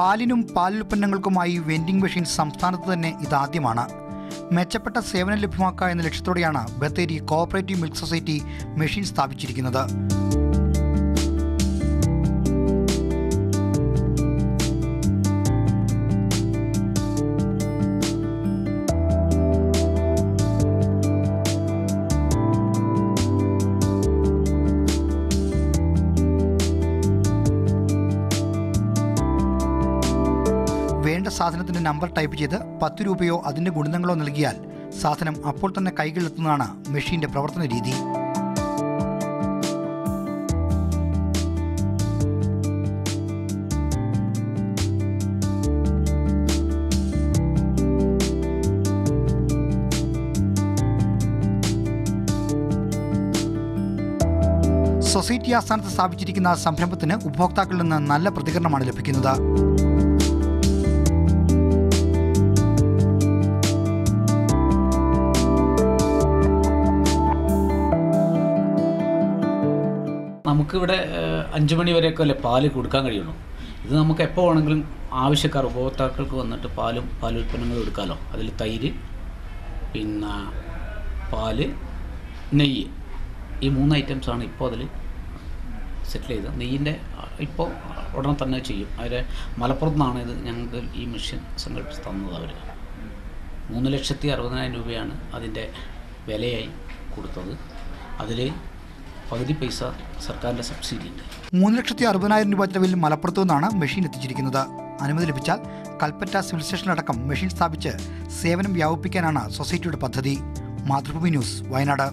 പാലിനും പാലുൽപ്പന്നങ്ങൾക്കുമായി vending machine സംസ്ഥാനത്ത് തന്നെ ഇതാദ്യമാണ്. മെച്ചപ്പെട്ട സേവനം ലഭ്യമാക്കുക എന്ന ലക്ഷ്യത്തോടെയാണ് Bathery cooperative milk society machine സ്ഥാപിച്ചിരിക്കുന്നത്. വേണ്ട സാധനത്തിൻ്റെ നമ്പർ ടൈപ്പ് ചെയ്ത് 10 രൂപയോ അതിൻ്റെ ഗുണിതങ്ങളോ നൽകിയാൽ സാധനം അപ്പോൾ തന്നെ കൈകളിലെത്തുന്നതാണ് മെഷീൻ്റെ പ്രവർത്തന രീതി. സൊസൈറ്റി ആസ്ഥാനത്ത് സ്ഥാപിച്ചിരിക്കുന്ന സംരംഭത്തിന് ഉപഭോക്താക്കളിൽ നിന്ന് നല്ല പ്രതികരണമാണ് ലഭിക്കുന്നത്. നമുക്കിവിടെ 5 മണി വരെയൊക്കെ അല്ലേ പാല് കൊടുക്കാൻ കഴിയുള്ളൂ. ഇത് നമുക്ക് എപ്പോൾ വേണമെങ്കിലും ആവശ്യക്കാർ ഉപഭോക്താക്കൾക്ക് വന്നിട്ട് പാലും പാലുൽപ്പന്നങ്ങളും എടുക്കാമല്ലോ. അതിൽ തൈര്, പിന്നെ പാല്, നെയ്യ്, ഈ 3 ഐറ്റംസാണ് ഇപ്പോൾ അതിൽ സെറ്റിൽ ചെയ്തത്. നെയ്യിൻ്റെ ഇപ്പോൾ ഉടനെ തന്നെ ചെയ്യും. അവർ മലപ്പുറത്ത് നിന്നാണ് ഇത് ഞങ്ങൾക്ക് ഈ മെഷീൻ സംഘടിപ്പിച്ച് തന്നത്. അവർ 3,60,000 രൂപയാണ് അതിൻ്റെ വിലയായി കൊടുത്തത്. അതിൽ പകുതി പൈസ സർക്കാരിൻ്റെ സബ്സിഡി ഉണ്ട്. 3,60,000 രൂപ ചെലവിൽ മലപ്പുറത്തു നിന്നാണ് മെഷീൻ എത്തിച്ചിരിക്കുന്നത്. അനുമതി ലഭിച്ചാൽ കൽപ്പറ്റ സിവിൽ സ്റ്റേഷനിലടക്കം മെഷീൻ സ്ഥാപിച്ച് സേവനം വ്യാപിപ്പിക്കാനാണ് സൊസൈറ്റിയുടെ പദ്ധതി. മാതൃഭൂമി ന്യൂസ്, വയനാട്.